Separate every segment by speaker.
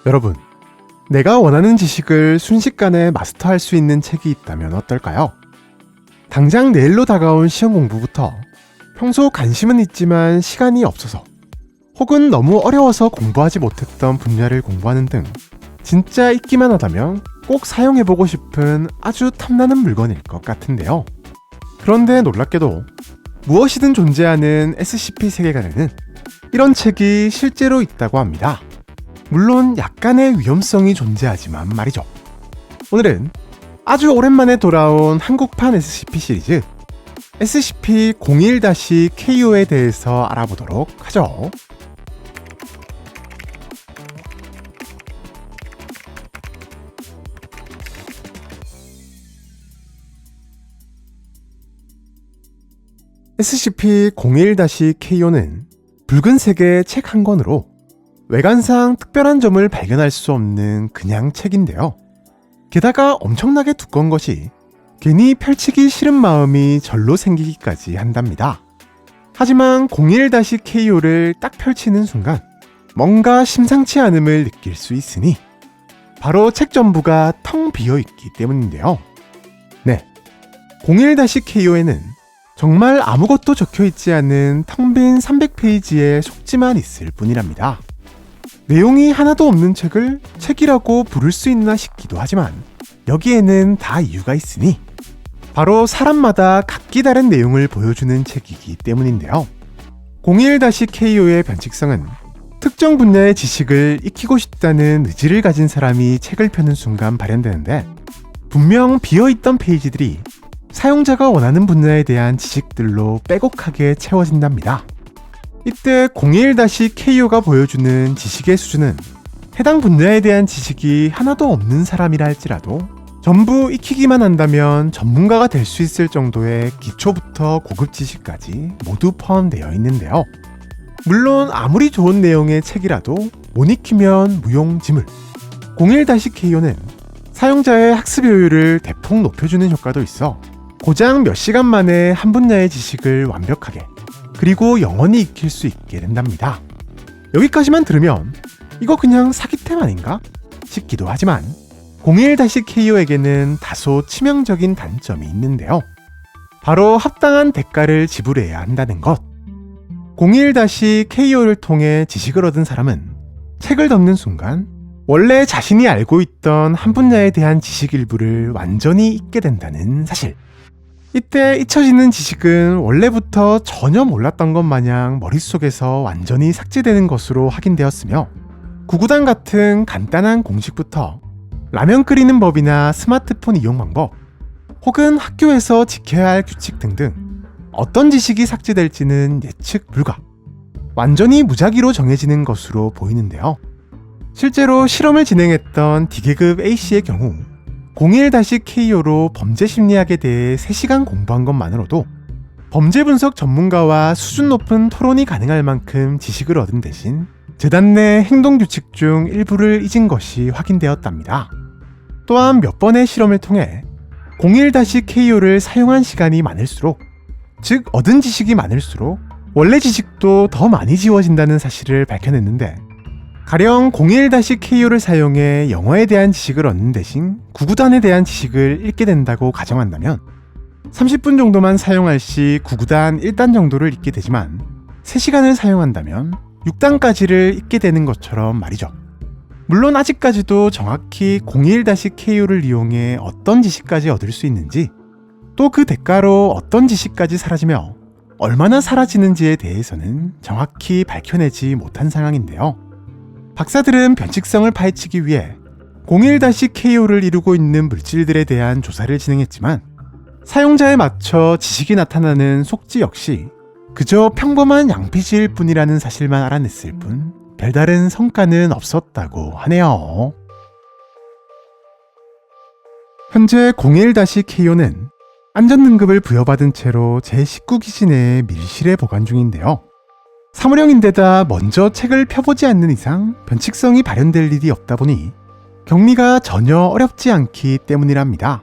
Speaker 1: 여러분, 내가 원하는 지식을 순식간에 마스터할 수 있는 책이 있다면 어떨까요? 당장 내일로 다가온 시험 공부부터 평소 관심은 있지만 시간이 없어서 혹은 너무 어려워서 공부하지 못했던 분야를 공부하는 등 진짜 있기만 하다면 꼭 사용해보고 싶은 아주 탐나는 물건일 것 같은데요. 그런데 놀랍게도 무엇이든 존재하는 SCP 세계관에는 이런 책이 실제로 있다고 합니다. 물론 약간의 위험성이 존재하지만 말이죠. 오늘은 아주 오랜만에 돌아온 한국판 SCP 시리즈 SCP-01-KO에 대해서 알아보도록 하죠. SCP-01-KO는 붉은색의 책 한 권으로 외관상 특별한 점을 발견할 수 없는 그냥 책인데요. 게다가 엄청나게 두꺼운 것이 괜히 펼치기 싫은 마음이 절로 생기기까지 한답니다. 하지만 01-KO를 딱 펼치는 순간 뭔가 심상치 않음을 느낄 수 있으니 바로 책 전부가 텅 비어있기 때문인데요. 네, 01-KO에는 정말 아무것도 적혀있지 않은 텅 빈 300페이지의 속지만 있을 뿐이랍니다. 내용이 하나도 없는 책을 책이라고 부를 수 있나 싶기도 하지만 여기에는 다 이유가 있으니 바로 사람마다 각기 다른 내용을 보여주는 책이기 때문인데요. 01-KO의 변칙성은 특정 분야의 지식을 익히고 싶다는 의지를 가진 사람이 책을 펴는 순간 발현되는데 분명 비어있던 페이지들이 사용자가 원하는 분야에 대한 지식들로 빼곡하게 채워진답니다. 이때 01-KO가 보여주는 지식의 수준은 해당 분야에 대한 지식이 하나도 없는 사람이라 할지라도 전부 익히기만 한다면 전문가가 될 수 있을 정도의 기초부터 고급 지식까지 모두 포함되어 있는데요. 물론 아무리 좋은 내용의 책이라도 못 익히면 무용지물. 01-KO는 사용자의 학습 효율을 대폭 높여주는 효과도 있어 고작 몇 시간 만에 한 분야의 지식을 완벽하게 그리고 영원히 익힐 수 있게 된답니다. 여기까지만 들으면 이거 그냥 사기템 아닌가? 싶기도 하지만 01-KO에게는 다소 치명적인 단점이 있는데요. 바로 합당한 대가를 지불해야 한다는 것. 01-KO를 통해 지식을 얻은 사람은 책을 덮는 순간 원래 자신이 알고 있던 한 분야에 대한 지식 일부를 완전히 잊게 된다는 사실. 이때 잊혀지는 지식은 원래부터 전혀 몰랐던 것 마냥 머릿속에서 완전히 삭제되는 것으로 확인되었으며 구구단 같은 간단한 공식부터 라면 끓이는 법이나 스마트폰 이용 방법 혹은 학교에서 지켜야 할 규칙 등등 어떤 지식이 삭제될지는 예측 불가, 완전히 무작위로 정해지는 것으로 보이는데요. 실제로 실험을 진행했던 D계급 A씨의 경우 01-KO로 범죄 심리학에 대해 3시간 공부한 것만으로도 범죄 분석 전문가와 수준 높은 토론이 가능할 만큼 지식을 얻은 대신 재단 내 행동 규칙 중 일부를 잊은 것이 확인되었답니다. 또한 몇 번의 실험을 통해 01-KO를 사용한 시간이 많을수록, 즉 얻은 지식이 많을수록 원래 지식도 더 많이 지워진다는 사실을 밝혀냈는데 가령 01-KO를 사용해 영어에 대한 지식을 얻는 대신 구구단에 대한 지식을 읽게 된다고 가정한다면 30분 정도만 사용할 시 구구단 1단 정도를 읽게 되지만 3시간을 사용한다면 6단까지를 읽게 되는 것처럼 말이죠. 물론 아직까지도 정확히 01-KO를 이용해 어떤 지식까지 얻을 수 있는지 또 그 대가로 어떤 지식까지 사라지며 얼마나 사라지는지에 대해서는 정확히 밝혀내지 못한 상황인데요. 박사들은 변칙성을 파헤치기 위해 01-KO를 이루고 있는 물질들에 대한 조사를 진행했지만 사용자에 맞춰 지식이 나타나는 속지 역시 그저 평범한 양피지일 뿐이라는 사실만 알아냈을 뿐 별다른 성과는 없었다고 하네요. 현재 01-KO는 안전등급을 부여받은 채로 제19기지 내에 밀실에 보관 중인데요. 사무용인데다 먼저 책을 펴보지 않는 이상 변칙성이 발현될 일이 없다 보니 격리가 전혀 어렵지 않기 때문이랍니다.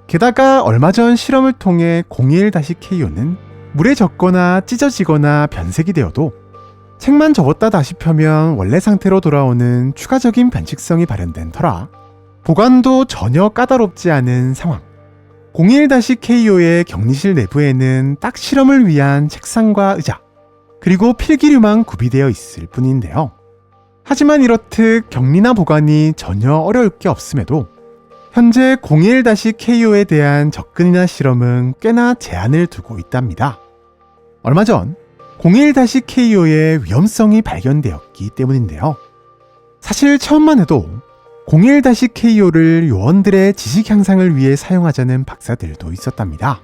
Speaker 1: 게다가 얼마 전 실험을 통해 01-KO는 물에 젖거나 찢어지거나 변색이 되어도 책만 접었다 다시 펴면 원래 상태로 돌아오는 추가적인 변칙성이 발현된 터라 보관도 전혀 까다롭지 않은 상황. 01-KO의 격리실 내부에는 딱 실험을 위한 책상과 의자, 그리고 필기류만 구비되어 있을 뿐인데요. 하지만 이렇듯 격리나 보관이 전혀 어려울 게 없음에도 현재 01-KO에 대한 접근이나 실험은 꽤나 제한을 두고 있답니다. 얼마 전 01-KO의 위험성이 발견되었기 때문인데요. 사실 처음만 해도 01-KO를 요원들의 지식 향상을 위해 사용하자는 박사들도 있었답니다.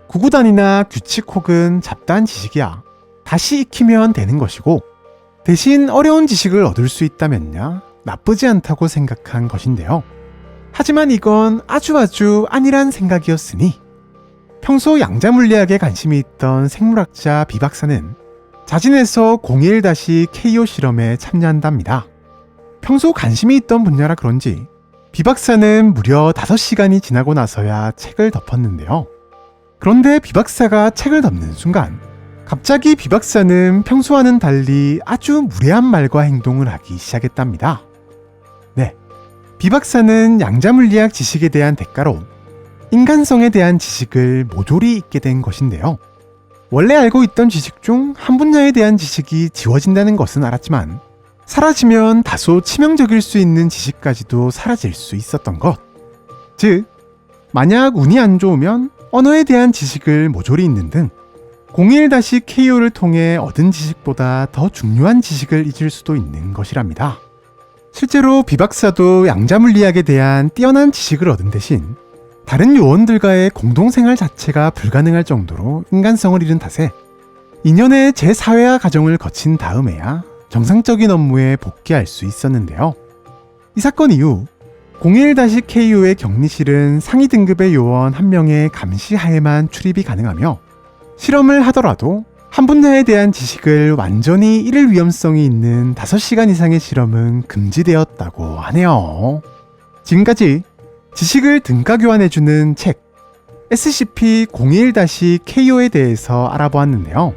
Speaker 1: 구구단이나 규칙 혹은 잡다한 지식이야 다시 익히면 되는 것이고 대신 어려운 지식을 얻을 수 있다면야 나쁘지 않다고 생각한 것인데요. 하지만 이건 아주 안일한 생각이었으니 평소 양자물리학에 관심이 있던 생물학자 비 박사는 자진해서 01-KO 실험에 참여한답니다. 평소 관심이 있던 분야라 그런지 비 박사는 무려 5시간이 지나고 나서야 책을 덮었는데요. 그런데 비 박사가 책을 덮는 순간 갑자기 비 박사는 평소와는 달리 아주 무례한 말과 행동을 하기 시작했답니다. 네, 비 박사는 양자물리학 지식에 대한 대가로 인간성에 대한 지식을 모조리 잊게 된 것인데요. 원래 알고 있던 지식 중 한 분야에 대한 지식이 지워진다는 것은 알았지만 사라지면 다소 치명적일 수 있는 지식까지도 사라질 수 있었던 것. 즉, 만약 운이 안 좋으면 언어에 대한 지식을 모조리 잊는 등 01-KO를 통해 얻은 지식보다 더 중요한 지식을 잊을 수도 있는 것이랍니다. 실제로 비 박사도 양자물리학에 대한 뛰어난 지식을 얻은 대신 다른 요원들과의 공동생활 자체가 불가능할 정도로 인간성을 잃은 탓에 2년의 재사회화 과정을 거친 다음에야 정상적인 업무에 복귀할 수 있었는데요. 이 사건 이후 01-KO의 격리실은 상위 등급의 요원 1명의 감시하에만 출입이 가능하며 실험을 하더라도 한 분야에 대한 지식을 완전히 잃을 위험성이 있는 5시간 이상의 실험은 금지되었다고 하네요. 지금까지 지식을 등가 교환해주는 책 SCP-01-KO에 대해서 알아보았는데요.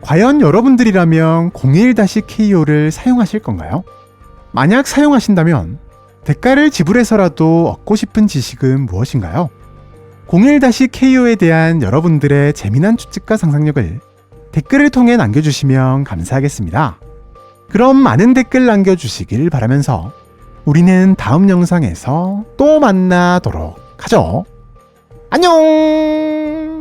Speaker 1: 과연 여러분들이라면 01-KO를 사용하실 건가요? 만약 사용하신다면 대가를 지불해서라도 얻고 싶은 지식은 무엇인가요? 01-KO에 대한 여러분들의 재미난 추측과 상상력을 댓글을 통해 남겨주시면 감사하겠습니다. 그럼 많은 댓글 남겨주시길 바라면서 우리는 다음 영상에서 또 만나도록 하죠. 안녕!